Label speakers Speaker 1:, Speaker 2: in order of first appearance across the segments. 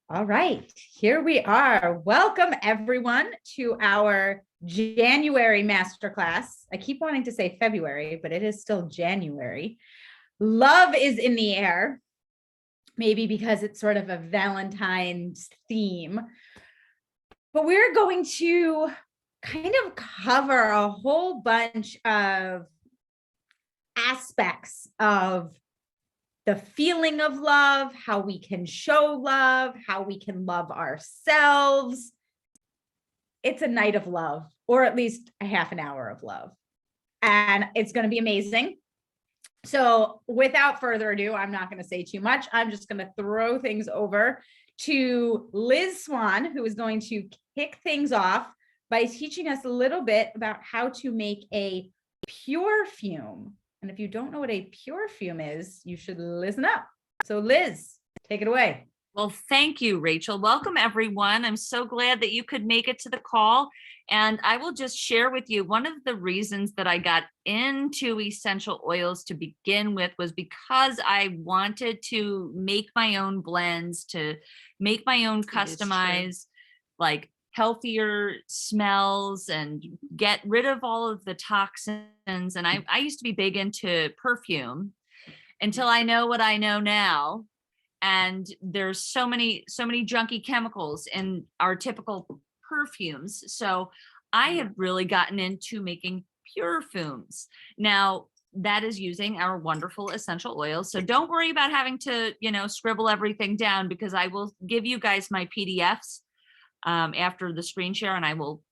Speaker 1: All right, here we are. Welcome everyone to our January masterclass. I keep wanting to say February, but it is still January. Love is in the air, maybe because it's sort of a Valentine's theme. But we're going to kind of cover a whole bunch of aspects of the feeling of love, how we can show love, how we can love ourselves. It's a night of love, or at least a half an hour of love. And it's going to be amazing. So without further ado, I'm not going to say too much. I'm just going to throw things over to Liz Swan, who is going to kick things off by teaching us a little bit about how to make a PUREfume. And if you don't know what a PUREfume is, you should listen up. So Liz, take it away.
Speaker 2: Well, thank you, Rachel. Welcome, everyone. I'm so glad that you could make it to the call. And I will just share with you, one of the reasons that I got into essential oils to begin with was because I wanted to make my own blends, to make my own customized, like healthier smells and get rid of all of the toxins. And I used to be big into perfume until I know what I know now. And there's so many junky chemicals in our typical perfumes. So I have really gotten into making PUREfumes. Now, that is using our wonderful essential oils. So don't worry about having to, scribble everything down, because I will give you guys my PDFs after the screen share, and I will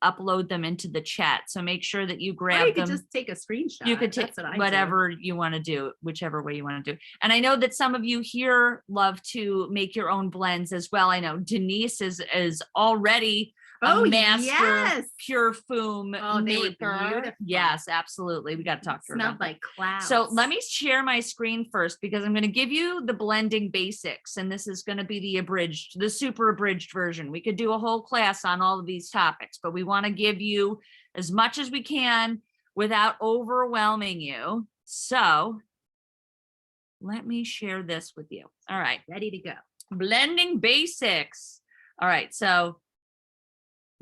Speaker 2: upload them into the chat. So make sure that you grab them.
Speaker 3: Just take a screenshot.
Speaker 2: You could take whatever you want to do, whichever way you want to do. And I know that some of you here love to make your own blends as well. I know Denise is already a master PUREfume maker. Yes, absolutely. We got to talk to her.
Speaker 3: Smelled like clouds.
Speaker 2: So let me share my screen first, because I'm going to give you the blending basics, and this is going to be the super abridged version. We could do a whole class on all of these topics, but we want to give you as much as we can without overwhelming you. So let me share this with you. All right,
Speaker 3: ready to go.
Speaker 2: Blending basics. All right, so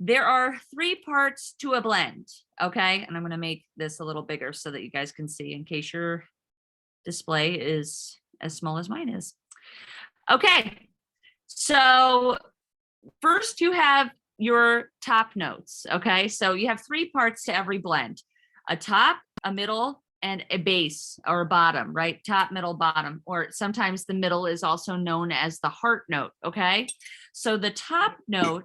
Speaker 2: there are 3 parts to a blend, okay? And I'm going to make this a little bigger so that you guys can see, in case your display is as small as mine is. Okay, so first you have your top notes, okay? So you have 3 parts to every blend: a top, a middle, and a base or a bottom, right? Top, middle, bottom, or sometimes the middle is also known as the heart note, okay? So the top note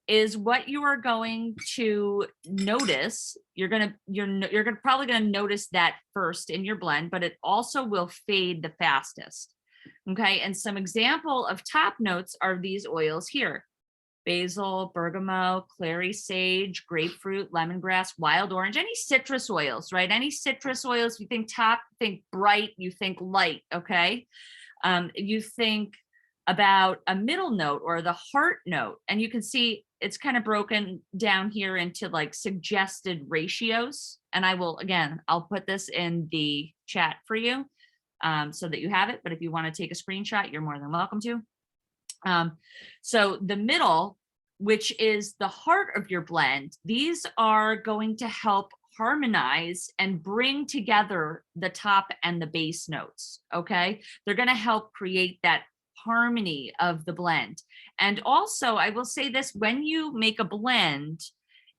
Speaker 2: is what you are going to notice. You're probably gonna notice that first in your blend, but it also will fade the fastest. Okay, and some example of top notes are these oils here: basil, bergamot, clary sage, grapefruit, lemongrass, wild orange, any citrus oils, right? Any citrus oils, you think top, think bright, you think light, okay? You think about a middle note or the heart note, and you can see it's kind of broken down here into like suggested ratios. And I'll put this in the chat for you so that you have it. But if you want to take a screenshot, you're more than welcome to. So the middle, which is the heart of your blend, these are going to help harmonize and bring together the top and the base notes, okay? They're going to help create that harmony of the blend. And also, I will say this: when you make a blend,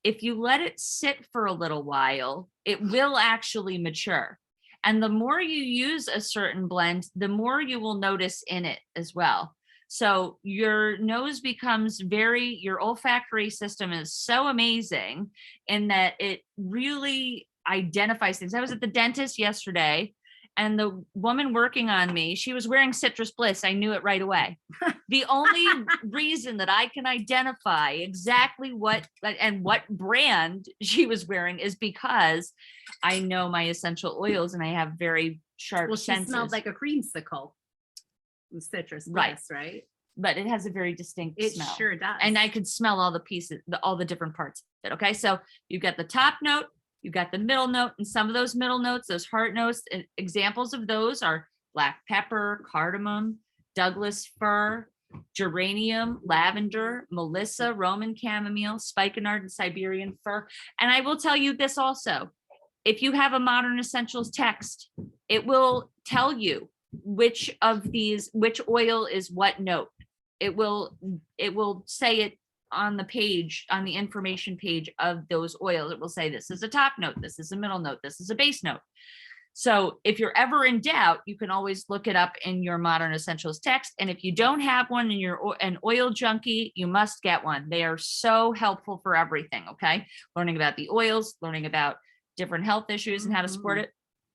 Speaker 2: if you let it sit for a little while, it will actually mature. And the more you use a certain blend, the more you will notice in it as well. So your nose becomes your olfactory system is so amazing in that it really identifies things. I was at the dentist yesterday, and the woman working on me, she was wearing Citrus Bliss. I knew it right away. The only reason that I can identify exactly what brand she was wearing is because I know my essential oils and I have very sharp senses.
Speaker 3: She smelled like a creamsicle with Citrus Bliss, right?
Speaker 2: But it has a very distinct smell.
Speaker 3: It sure does.
Speaker 2: And I could smell all the pieces, all the different parts of it. Okay, so you've got the top note, you've got the middle note, and some of those middle notes, those heart notes, examples of those are black pepper, cardamom, Douglas fir, geranium, lavender, melissa, Roman chamomile, spikenard, and Siberian fir. And I will tell you this also, if you have a Modern Essentials text, it will tell you which oil is what note. It will say it on the page, on the information page of those oils. It will say, this is a top note, this is a middle note, this is a base note. So if you're ever in doubt, you can always look it up in your Modern Essentials text. And if you don't have one and you're an oil junkie, you must get one. They are so helpful for everything. Okay. Learning about the oils, learning about different health issues and how to support it.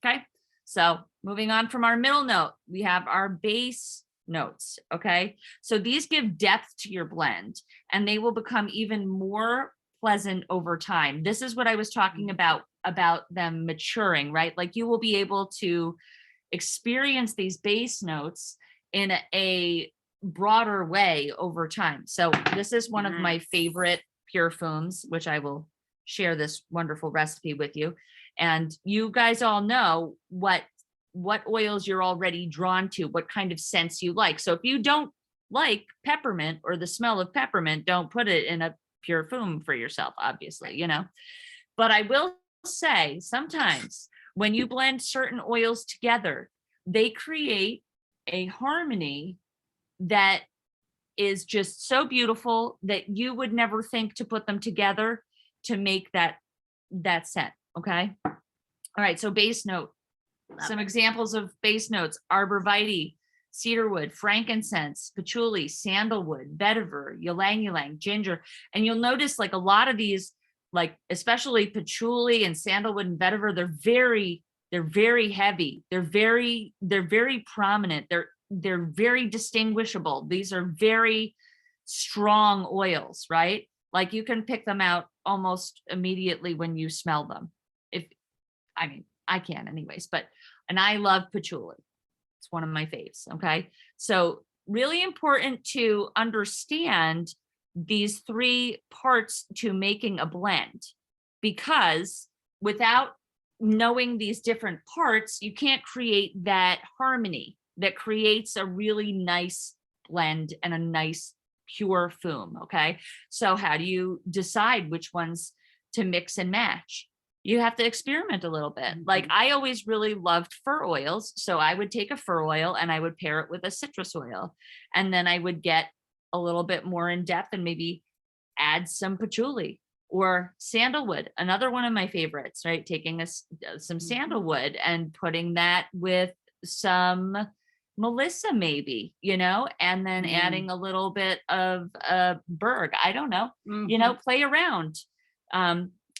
Speaker 2: Okay. So moving on from our middle note, we have our base notes. Okay. So these give depth to your blend and they will become even more pleasant over time. This is what I was talking about them maturing, right? Like you will be able to experience these base notes in a broader way over time. So this is one of my favorite PUREfumes, which I will share this wonderful recipe with you. And you guys all know what oils you're already drawn to, what kind of scents you like. So if you don't like peppermint or the smell of peppermint, don't put it in a PUREfume for yourself, obviously, you know. But I will say sometimes when you blend certain oils together, they create a harmony that is just so beautiful that you would never think to put them together to make that scent. Okay. All right. So base note, some examples of base notes: arborvitae, cedarwood, frankincense, patchouli, sandalwood, vetiver, ylang ylang, ginger. And you'll notice like a lot of these, like especially patchouli and sandalwood and vetiver, they're very heavy. They're very prominent. They're very distinguishable. These are very strong oils, right? Like you can pick them out almost immediately when you smell them. I can anyways, and I love patchouli. It's one of my faves. Okay. So really important to understand these three parts to making a blend, because without knowing these different parts, you can't create that harmony that creates a really nice blend and a nice PUREfume. Okay. So how do you decide which ones to mix and match? You have to experiment a little bit. Like I always really loved fir oils. So I would take a fir oil and I would pair it with a citrus oil. And then I would get a little bit more in depth and maybe add some patchouli or sandalwood. Another one of my favorites, right? Taking some sandalwood and putting that with some melissa maybe, you know, and then adding a little bit of berg. I don't know, you know, play around.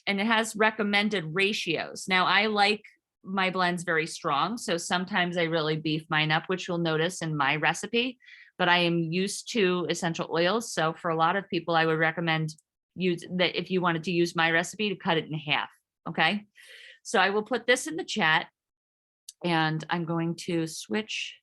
Speaker 2: And it has recommended ratios. Now I like my blends very strong. So sometimes I really beef mine up, which you'll notice in my recipe, but I am used to essential oils. So for a lot of people, I would recommend that if you wanted to use my recipe, to cut it in half. Okay. So I will put this in the chat and I'm going to switch.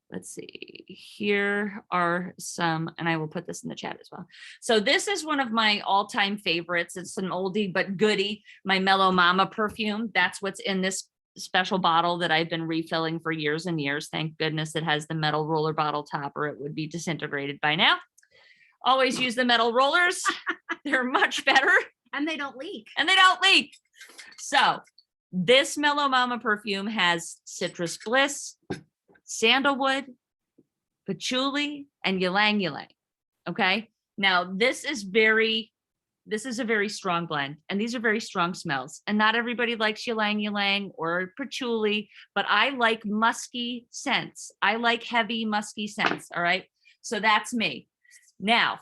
Speaker 2: Let's see, here are some, and I will put this in the chat as well. So this is one of my all-time favorites. It's an oldie but goodie, my Mellow Mama perfume. That's what's in this special bottle that I've been refilling for years and years. Thank goodness it has the metal roller bottle top, or it would be disintegrated by now. Always use the metal rollers. They're much better.
Speaker 3: And they don't leak.
Speaker 2: So this Mellow Mama perfume has citrus bliss, sandalwood, patchouli, and ylang ylang. Okay. Now this is a very strong blend, and these are very strong smells, and not everybody likes ylang ylang or patchouli, but I like musky scents. I like heavy musky scents. All right. So that's me. Now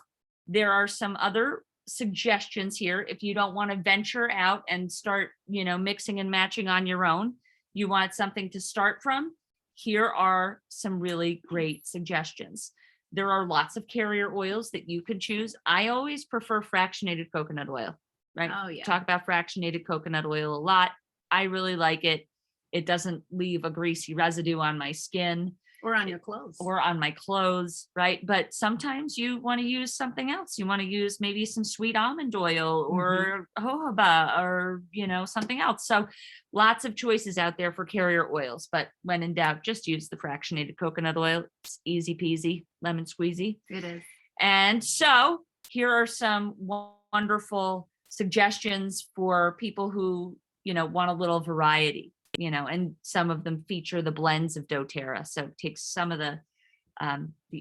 Speaker 2: there are some other suggestions here. If you don't want to venture out and start, you know, mixing and matching on your own, you want something to start from. Here are some really great suggestions. There are lots of carrier oils that you could choose. I always prefer fractionated coconut oil, right?
Speaker 3: Oh, yeah.
Speaker 2: Talk about fractionated coconut oil a lot. I really like it. It doesn't leave a greasy residue on my skin.
Speaker 3: Or on your clothes.
Speaker 2: or on my clothes, right? But sometimes you want to use something else. You want to use maybe some sweet almond oil or jojoba or, something else. So lots of choices out there for carrier oils, but when in doubt, just use the fractionated coconut oil. It's easy peasy, lemon squeezy.
Speaker 3: It is.
Speaker 2: And so here are some wonderful suggestions for people who, want a little variety, and some of them feature the blends of doTERRA. So it takes some of the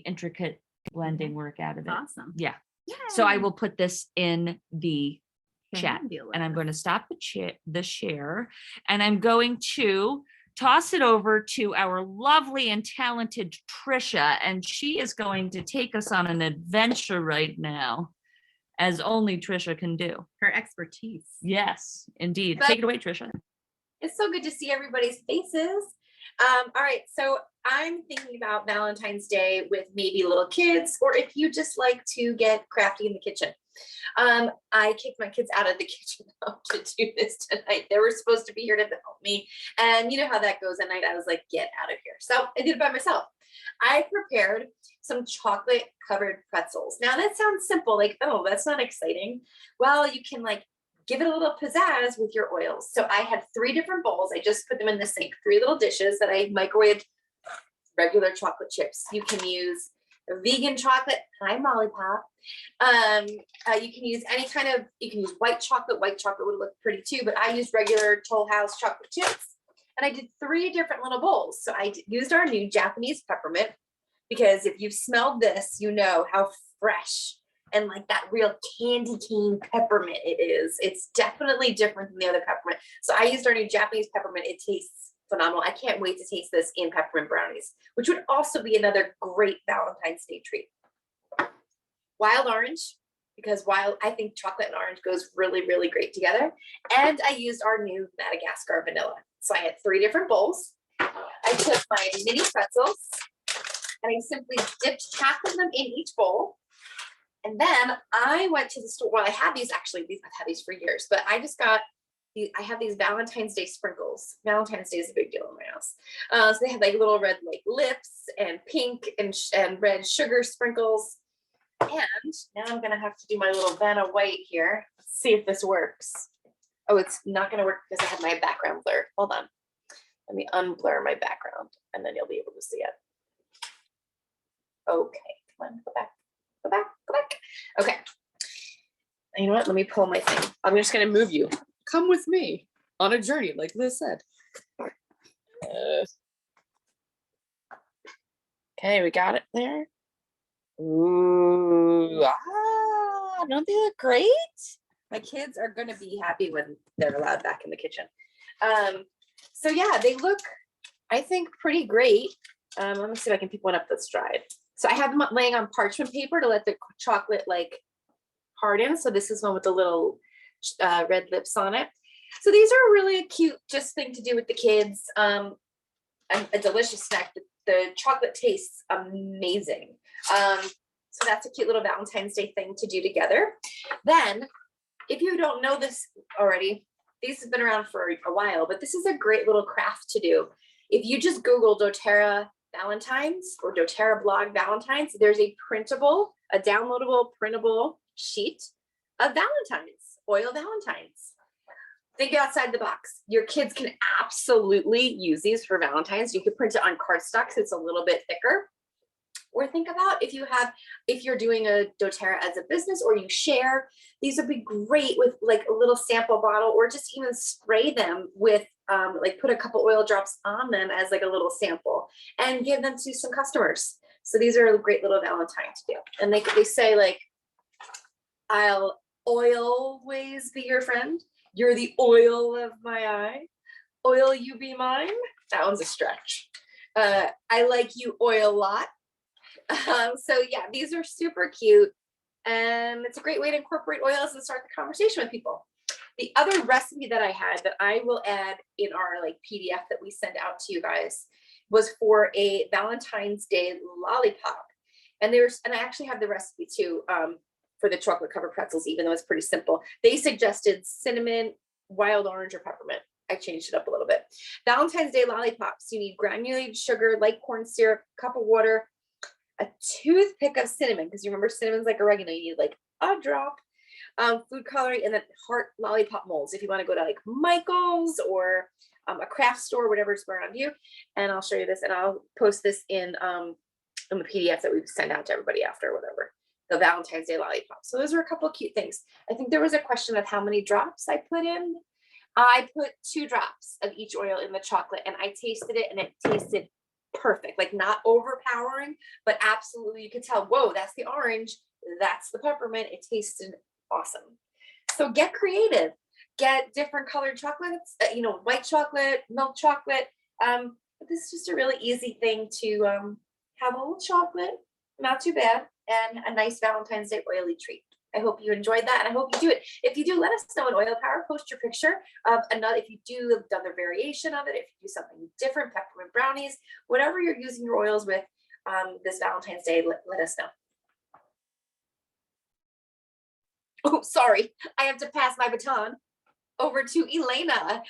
Speaker 2: intricate blending work out of it.
Speaker 3: Awesome.
Speaker 2: Yeah. So I will put this in the chat, and I'm going to stop the share, and I'm going to toss it over to our lovely and talented Trisha, and she is going to take us on an adventure right now, as only Trisha can do.
Speaker 3: Her expertise.
Speaker 2: Yes, indeed.
Speaker 4: But-
Speaker 2: Take it away, Trisha.
Speaker 4: It's so good to see everybody's faces. All right, so I'm thinking about Valentine's Day with maybe little kids, or if you just like to get crafty in the kitchen. I kicked my kids out of the kitchen to do this tonight. They were supposed to be here to help me, and you know how that goes at night. I was like, get out of here. So I did it by myself. I prepared some chocolate covered pretzels. Now that sounds simple, like, oh, that's not exciting. Well, you can give it a little pizzazz with your oils. So I had 3 different bowls. I just put them in the sink, 3 little dishes that I microwaved regular chocolate chips. You can use vegan chocolate. Hi, Molly Pop. You can use any kind of, you can use white chocolate. White chocolate would look pretty too, but I used regular Toll House chocolate chips. And I did 3 different little bowls. So I used our new Japanese peppermint, because if you've smelled this, you know how fresh and that real candy cane peppermint it is. It's definitely different than the other peppermint. So I used our new Japanese peppermint. It tastes phenomenal. I can't wait to taste this in peppermint brownies, which would also be another great Valentine's Day treat. Wild orange, because I think chocolate and orange goes really, really great together. And I used our new Madagascar vanilla. So I had 3 different bowls. I took my mini pretzels and I simply dipped half of them in each bowl. And then I went to the store. Well, I had these actually, I've had these for years, but I just got, I have these Valentine's Day sprinkles. Valentine's Day is a big deal in my house. So they have little red lips and pink and red sugar sprinkles. And now I'm gonna have to do my little Vanna White here. Let's see if this works. Oh, it's not gonna work because I have my background blurred. Hold on. Let me unblur my background and then you'll be able to see it. Okay, come on, go back. Go back, go back. Okay. You know what? Let me pull my thing. I'm just going to move you. Come with me on a journey, like Liz said. Okay, we got it there. Ooh, don't they look great? My kids are going to be happy when they're allowed back in the kitchen. So yeah, they look, I think, pretty great. Let me see if I can pick one up that's dried. So I have them laying on parchment paper to let the chocolate harden. So this is one with the little red lips on it. So these are really a cute just thing to do with the kids. A delicious snack. The chocolate tastes amazing. So that's a cute little Valentine's Day thing to do together. Then, if you don't know this already, these have been around for a while, but this is a great little craft to do. If you just Google doTERRA Valentines or doTERRA blog Valentines, there's a downloadable printable sheet of Valentines, oil Valentines. Think outside the box. Your kids can absolutely use these for Valentines. You could print it on cardstock so it's a little bit thicker. Or think about if you're doing a doTERRA as a business or you share, these would be great with a little sample bottle, or just even spray them with put a couple oil drops on them as a little sample and give them to some customers. So these are a great little Valentine to do. And they say I'll always be your friend. You're the oil of my eye. Oil you be mine. That one's a stretch. I like you oil a lot. So yeah, these are super cute, and it's a great way to incorporate oils and start the conversation with people. The other recipe that I had that I will add in our PDF that we send out to you guys was for a Valentine's Day lollipop. And I actually have the recipe too for the chocolate covered pretzels, even though it's pretty simple. They suggested cinnamon, wild orange, or peppermint. I changed it up a little bit. Valentine's Day lollipops. You need granulated sugar, light corn syrup, cup of water, a toothpick of cinnamon, because you remember cinnamon's like oregano. You need like a drop. Food coloring, and then heart lollipop molds if you want to go to like Michael's or a craft store, whatever's around you. And I'll show you this, and I'll post this in the PDF that we send out to everybody after, whatever, the Valentine's Day lollipop. So those are a couple of cute things. I think there was a question of how many drops I put in. I put 2 drops of each oil in the chocolate, and I tasted it, and it tasted perfect, like not overpowering, but absolutely you could tell, whoa, that's the orange, that's the peppermint. It tasted awesome. So get creative, get different colored chocolates, white chocolate, milk chocolate. But this is just a really easy thing to have a little chocolate, not too bad, and a nice Valentine's Day oily treat. I hope you enjoyed that, and I hope you do it. If you do, let us know in Oil Power. Post your picture of another, if you do another variation of it, if you do something different, peppermint brownies, whatever you're using your oils with this Valentine's Day, let us know. Oh, sorry, I have to pass my baton over to Elena.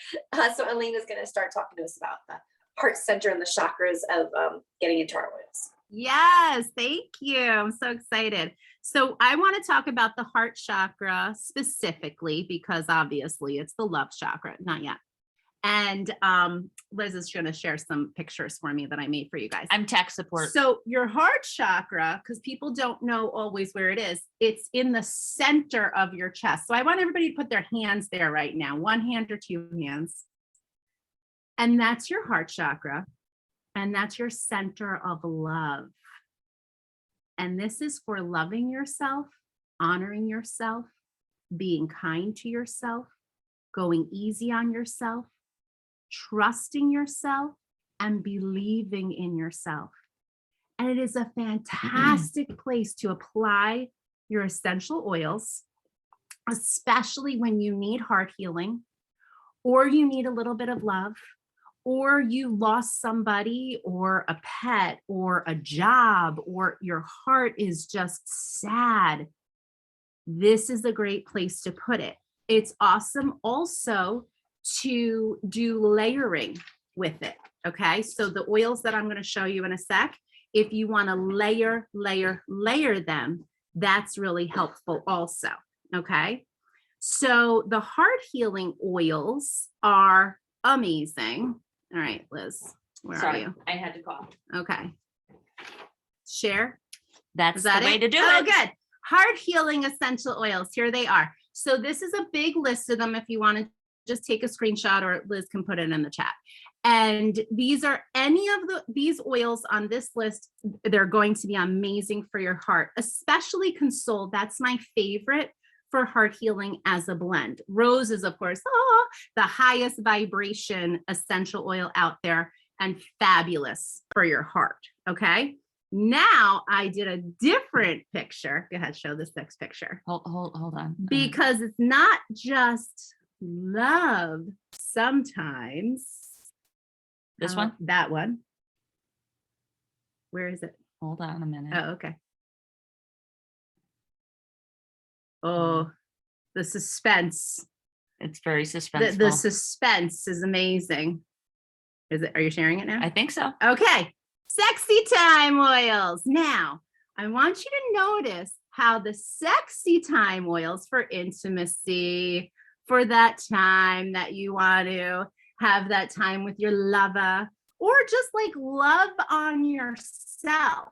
Speaker 4: So Elena's going to start talking to us about the heart center and the chakras of getting into our oils.
Speaker 3: Yes, thank you. I'm so excited. So I want to talk about the heart chakra specifically because obviously it's the love chakra, not yet. And Liz is going to share some pictures for me that I made for you guys.
Speaker 2: I'm tech support.
Speaker 3: So your heart chakra, because people don't know always where it is, it's in the center of your chest. So I want everybody to put their hands there right now, 1 hand or 2 hands. And that's your heart chakra. And that's your center of love. And this is for loving yourself, honoring yourself, being kind to yourself, going easy on yourself, trusting yourself, and believing in yourself. And it is a fantastic place to apply your essential oils, especially when you need heart healing, or you need a little bit of love, or you lost somebody or a pet or a job, or your heart is just sad. This is a great place to put it. It's awesome also to do layering with it. Okay, so the oils that I'm going to show you in a sec, if you want to layer them, that's really helpful also. Okay, so the heart healing oils are amazing. All right, Liz, where are you?
Speaker 2: I had to call.
Speaker 3: Okay. Share.
Speaker 2: That's
Speaker 3: Is that
Speaker 2: the way
Speaker 3: it?
Speaker 2: to do
Speaker 3: Oh,
Speaker 2: it.
Speaker 3: good. Heart healing essential oils. Here they are. So this is a big list of them. If you want to just take a screenshot, or Liz can put it in the chat. And these are any of these oils on this list. They're going to be amazing for your heart, especially Console. That's my favorite for heart healing as a blend. Rose is, of course, the highest vibration essential oil out there and fabulous for your heart. Okay. Now I did a different picture. Go ahead, show this next picture.
Speaker 2: Hold on.
Speaker 3: Because it's not just love sometimes.
Speaker 2: This one?
Speaker 3: That one. Where is it?
Speaker 2: Hold on a minute.
Speaker 3: Oh, okay. Oh, the suspense.
Speaker 2: It's very suspenseful.
Speaker 3: The suspense is amazing. Is it? Are you sharing it now?
Speaker 2: I think so.
Speaker 3: Okay. Sexy time oils. Now, I want you to notice how the sexy time oils for intimacy, for that time that you want to have that time with your lover, or just like love on yourself,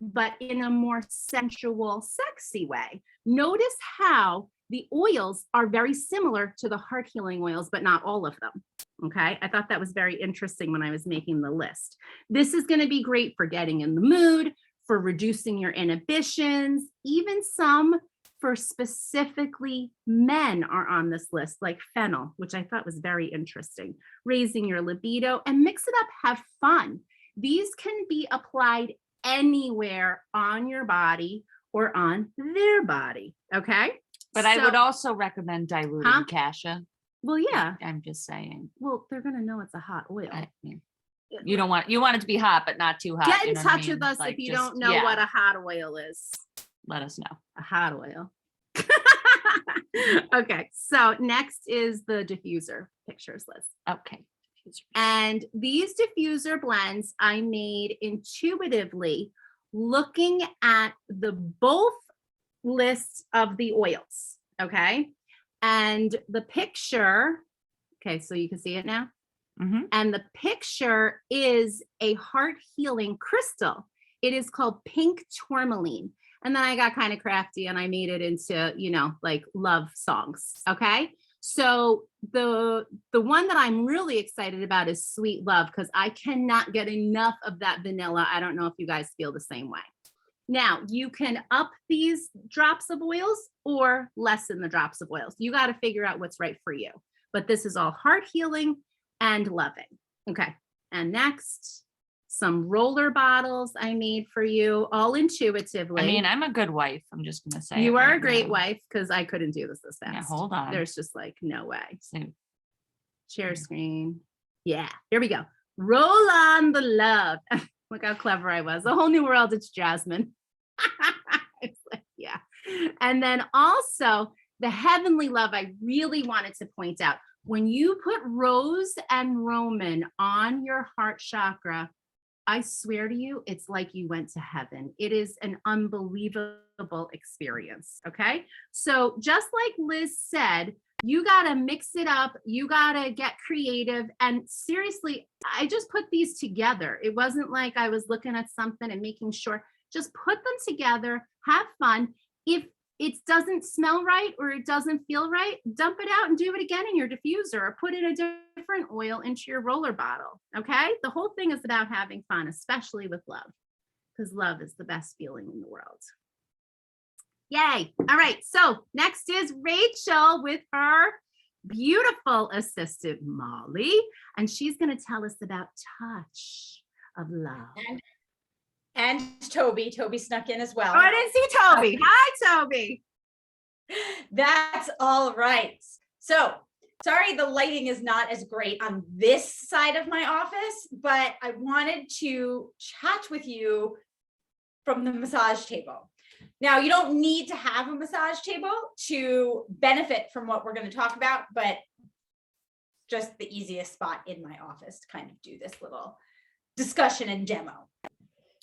Speaker 3: but in a more sensual, sexy way. Notice how the oils are very similar to the heart healing oils, but not all of them. Okay, I thought that was very interesting when I was making the list. This is going to be great for getting in the mood, for reducing your inhibitions, even some for specifically men are on this list, like fennel, which I thought was very interesting. Raising your libido and mix it up, have fun. These can be applied anywhere on your body or on their body. Okay.
Speaker 2: But I would also recommend diluting cassia.
Speaker 3: Well, yeah.
Speaker 2: I'm just saying.
Speaker 3: Well, they're going to know it's a hot oil.
Speaker 2: You want it to be hot, but not too hot.
Speaker 3: Get in
Speaker 2: you know what I
Speaker 3: touch
Speaker 2: mean?
Speaker 3: with us
Speaker 2: Like,
Speaker 3: if you
Speaker 2: just-
Speaker 3: don't know what a hot oil is.
Speaker 2: Let us know.
Speaker 3: A hot oil. Okay, so next is the diffuser pictures, Liz.
Speaker 2: Okay.
Speaker 3: And these diffuser blends I made intuitively looking at the both lists of the oils. Okay. And the picture, okay, so you can see it now.
Speaker 2: Mhm.
Speaker 3: And the picture is a heart healing crystal. It is called pink tourmaline. And then I got kind of crafty and I made it into, you know, like love songs. Okay. So the one that I'm really excited about is Sweet Love, because I cannot get enough of that vanilla. I don't know if you guys feel the same way. Now you can up these drops of oils or lessen the drops of oils. You got to figure out what's right for you. But this is all heart healing and loving. Okay. And next, some roller bottles I made for you all intuitively.
Speaker 2: I mean, I'm a good wife. I'm just going to say
Speaker 3: you
Speaker 2: it
Speaker 3: are
Speaker 2: right
Speaker 3: a great
Speaker 2: now.
Speaker 3: wife, because I couldn't do this fast.
Speaker 2: Yeah, hold on.
Speaker 3: There's just like no way.
Speaker 2: So,
Speaker 3: Share screen. Yeah, here we go. Roll on the love. Look how clever I was. A whole new world. It's Jasmine. It's like, yeah. And then also the heavenly love I really wanted to point out. When you put rose and roman on your heart chakra, I swear to you, it's like you went to heaven. It is an unbelievable experience. Okay. So just like Liz said, you got to mix it up. You got to get creative. And seriously, I just put these together. It wasn't like I was looking at something and making sure. Just put them together, have fun. If it doesn't smell right or it doesn't feel right, dump it out and do it again in your diffuser, or put in a different oil into your roller bottle. Okay. The whole thing is about having fun, especially with love, because love is the best feeling in the world. Yay. All right. So next is Rachel with her beautiful assistant, Molly, and she's going to tell us about touch of love.
Speaker 1: And Toby snuck in as well.
Speaker 3: Oh, I didn't see Toby. Hi, Toby.
Speaker 1: That's all right. So sorry, the lighting is not as great on this side of my office, but I wanted to chat with you from the massage table. Now, you don't need to have a massage table to benefit from what we're going to talk about, but just the easiest spot in my office to kind of do this little discussion and demo.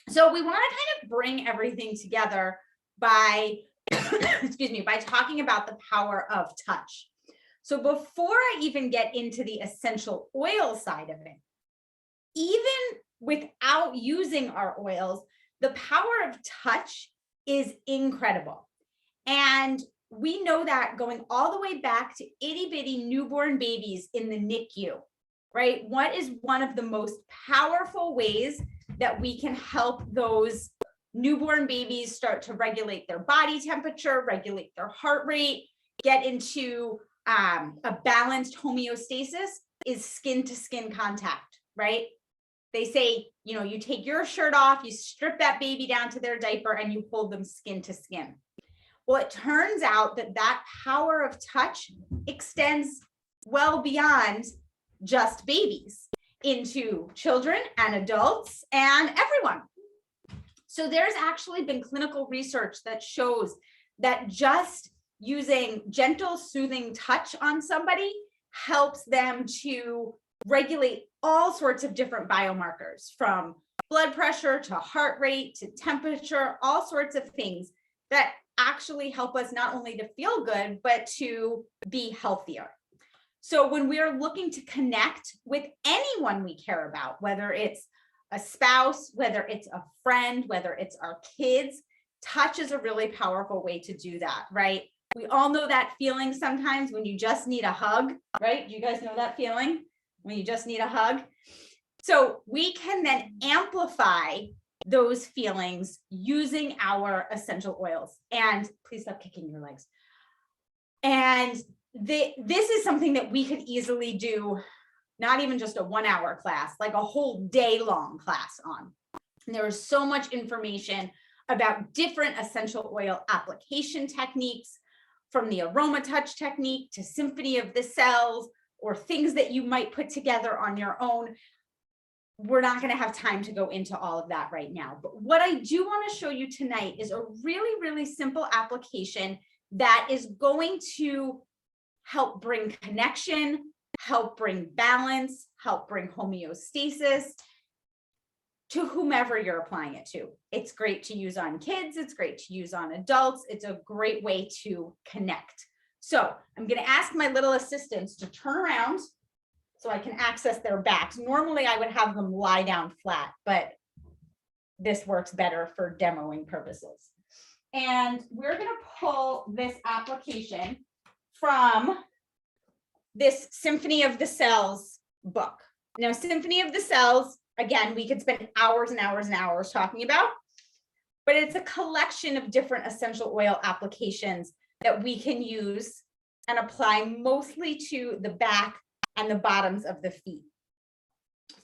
Speaker 1: So we want to kind of bring everything together by, excuse me, by talking about the power of touch. So before I even get into the essential oil side of it, even without using our oils, the power of touch is incredible. And we know that going all the way back to itty bitty newborn babies in the NICU, right? What is one of the most powerful ways that we can help those newborn babies start to regulate their body temperature, regulate their heart rate, get into a balanced homeostasis is skin to skin contact, right? They say, you know, you take your shirt off, you strip that baby down to their diaper and you hold them skin to skin. Well, it turns out that that power of touch extends well beyond just babies into children and adults and everyone. So there's actually been clinical research that shows that just using gentle, soothing touch on somebody helps them to regulate all sorts of different biomarkers, from blood pressure to heart rate to temperature, all sorts of things that actually help us not only to feel good, but to be healthier. So when we are looking to connect with anyone we care about, whether it's a spouse, whether it's a friend, whether it's our kids, touch is a really powerful way to do that, right? We all know that feeling sometimes when you just need a hug, right? Do you guys know that feeling when you just need a hug? So we can then amplify those feelings using our essential oils. And please stop kicking your legs. And this is something that we could easily do, not even just a 1 hour class, like a whole day long class on. And there is so much information about different essential oil application techniques, from the aroma touch technique to symphony of the cells, or things that you might put together on your own. We're not going to have time to go into all of that right now. But what I do want to show you tonight is a really, really simple application that is going to help bring connection, help bring balance, help bring homeostasis to whomever you're applying it to. It's great to use on kids. It's great to use on adults. It's a great way to connect. So I'm going to ask my little assistants to turn around so I can access their backs. Normally I would have them lie down flat, but this works better for demoing purposes. And we're going to pull this application from this Symphony of the Cells book. Now, Symphony of the Cells, again, we could spend hours and hours and hours talking about, but it's a collection of different essential oil applications that we can use and apply mostly to the back and the bottoms of the feet.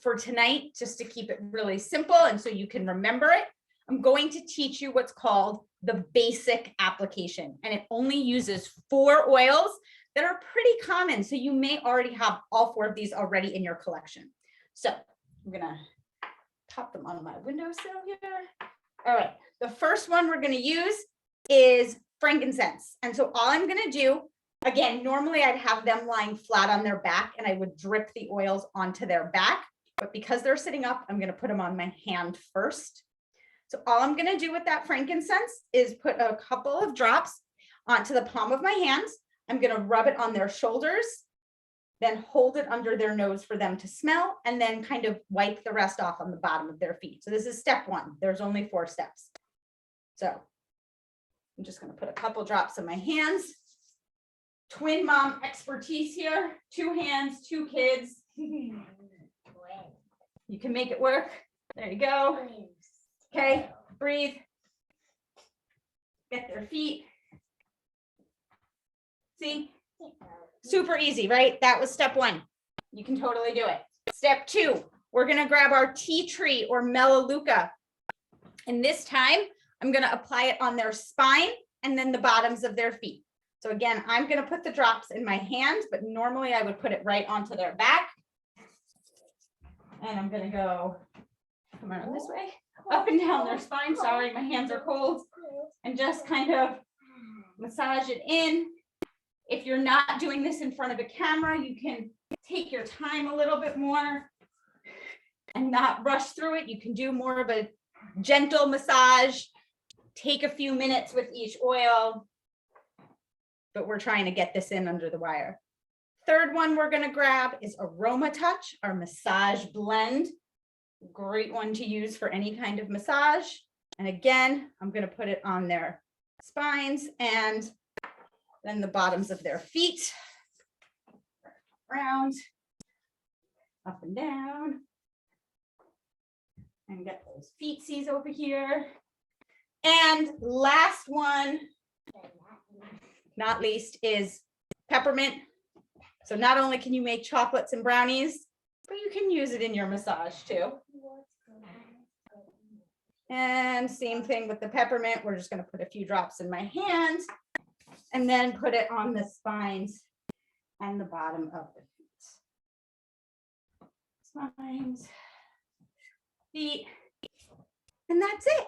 Speaker 1: For tonight, just to keep it really simple and so you can remember it, I'm going to teach you what's called the basic application, and it only uses 4 oils that are pretty common. So you may already have all 4 of these already in your collection. So I'm gonna pop them on my windowsill here. All right, the first one we're gonna use is frankincense. And so all I'm gonna do, again, normally I'd have them lying flat on their back and I would drip the oils onto their back, but because they're sitting up, I'm gonna put them on my hand first. So all I'm gonna do with that frankincense is put a couple of drops onto the palm of my hand. I'm gonna rub it on their shoulders, then hold it under their nose for them to smell, and then kind of wipe the rest off on the bottom of their feet. So this is step 1. There's only 4 steps. So I'm just gonna put a couple drops in my hands. Twin mom expertise here, 2 hands, 2 kids. You can make it work. There you go. Okay, breathe. Get their feet. See? Super easy, right? That was step 1. You can totally do it. Step 2, we're gonna grab our tea tree or melaleuca. And this time, I'm gonna apply it on their spine and then the bottoms of their feet. So again, I'm gonna put the drops in my hand, but normally I would put it right onto their back. And I'm gonna go, come around this way, up and down their spine. Sorry, my hands are cold. And just kind of massage it in. If you're not doing this in front of a camera, you can take your time a little bit more and not rush through it. You can do more of a gentle massage, take a few minutes with each oil, but we're trying to get this in under the wire. Third one we're gonna grab is Aroma Touch, our massage blend. Great one to use for any kind of massage. And again, I'm gonna put it on their spines and then the bottoms of their feet. Around, up and down. And get those feetsies over here. And last one, not least, is peppermint. So not only can you make chocolates and brownies, but you can use it in your massage too. And same thing with the peppermint. We're just going to put a few drops in my hand and then put it on the spines and the bottom of the feet. Spines, feet, and that's it.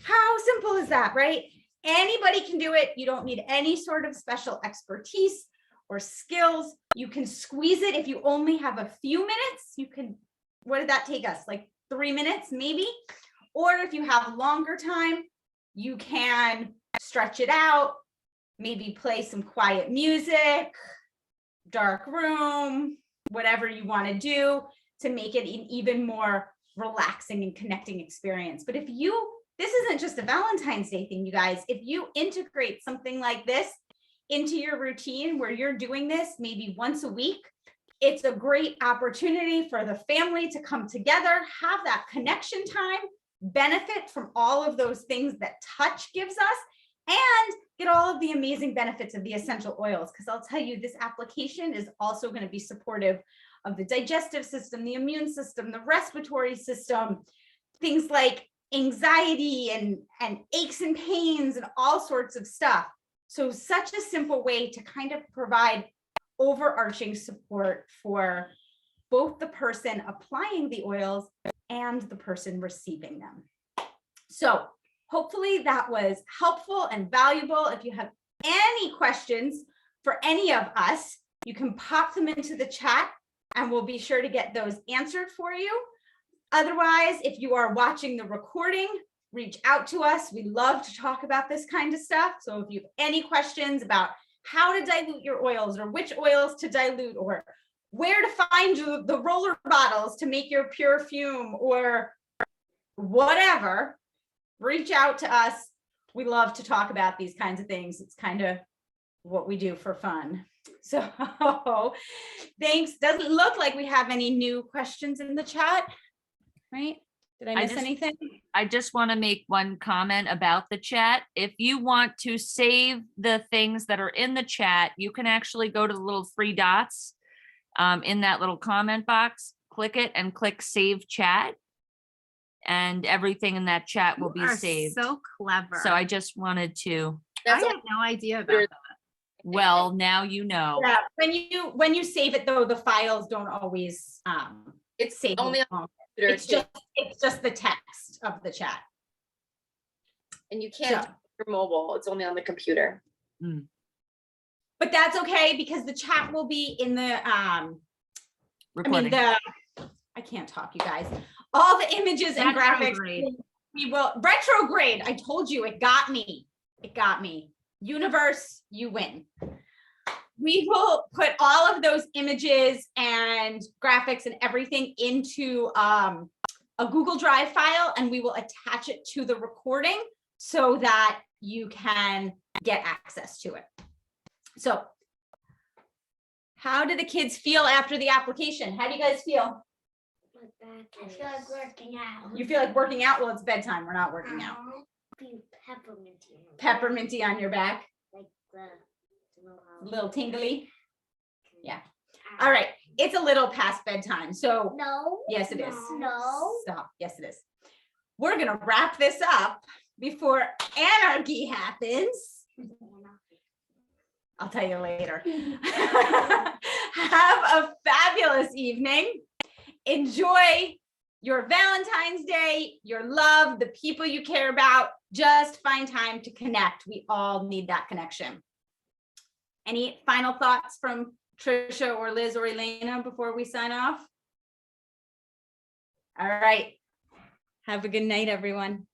Speaker 1: How simple is that, right? Anybody can do it. You don't need any sort of special expertise or skills. You can squeeze it if you only have a few minutes. You can, what did that take us? Like 3 minutes maybe? Or if you have longer time, you can stretch it out, maybe play some quiet music, dark room, whatever you want to do to make it an even more relaxing and connecting experience. But if you, this isn't just a Valentine's Day thing, you guys, if you integrate something like this into your routine where you're doing this maybe once a week, it's a great opportunity for the family to come together, have that connection time, benefit from all of those things that touch gives us, and get all of the amazing benefits of the essential oils. Because I'll tell you, this application is also going to be supportive of the digestive system, the immune system, the respiratory system, things like anxiety and aches and pains and all sorts of stuff. So such a simple way to kind of provide overarching support for both the person applying the oils and the person receiving them. So hopefully that was helpful and valuable. If you have any questions for any of us, you can pop them into the chat and we'll be sure to get those answered for you. Otherwise, if you are watching the recording, reach out to us. We love to talk about this kind of stuff. So if you have any questions about how to dilute your oils or which oils to dilute or where to find the roller bottles to make your PUREfume or whatever, reach out to us. We love to talk about these kinds of things. It's kind of what we do for fun. So thanks. Doesn't look like we have any new questions in the chat, right? Did I miss anything?
Speaker 2: I just want to make one comment about the chat. If you want to save the things that are in the chat, you can actually go to the little three dots in that little comment box, click it and click save chat. And everything in that chat will be saved.
Speaker 3: So clever.
Speaker 2: So I just wanted to,
Speaker 3: I had no idea about that.
Speaker 2: well, now you know.
Speaker 1: Yeah, when you save it though, the files don't always
Speaker 4: It's
Speaker 1: save
Speaker 4: only
Speaker 1: it.
Speaker 4: on the computer
Speaker 1: It's just the text of the chat.
Speaker 4: and you can't do it for mobile. It's only on the computer.
Speaker 1: But that's okay because the chat will be in the
Speaker 2: Recording.
Speaker 1: I can't talk, you guys. All the images and graphics.
Speaker 3: Retrograde.
Speaker 1: We will retrograde. I told you, it got me. It got me. Universe, you win. We will put all of those images and graphics and everything into a Google Drive file, and we will attach it to the recording so that you can get access to it. So how do the kids feel after the application? How do you guys feel?
Speaker 5: I feel like working out.
Speaker 1: You feel like working out? Well, it's bedtime. We're not working out.
Speaker 5: Be pepperminty.
Speaker 1: Pepperminty on your back,
Speaker 5: Like the
Speaker 1: a little tingly. Yeah. All right. It's a little past bedtime. So
Speaker 5: No.
Speaker 1: yes, it is.
Speaker 5: No.
Speaker 1: Stop. Yes, it is. We're going to wrap this up before anarchy happens. I'll tell you later. Have a fabulous evening. Enjoy your Valentine's Day, your love, the people you care about. Just find time to connect. We all need that connection. Any final thoughts from Trisha or Liz or Elena before we sign off? All right. Have a good night, everyone.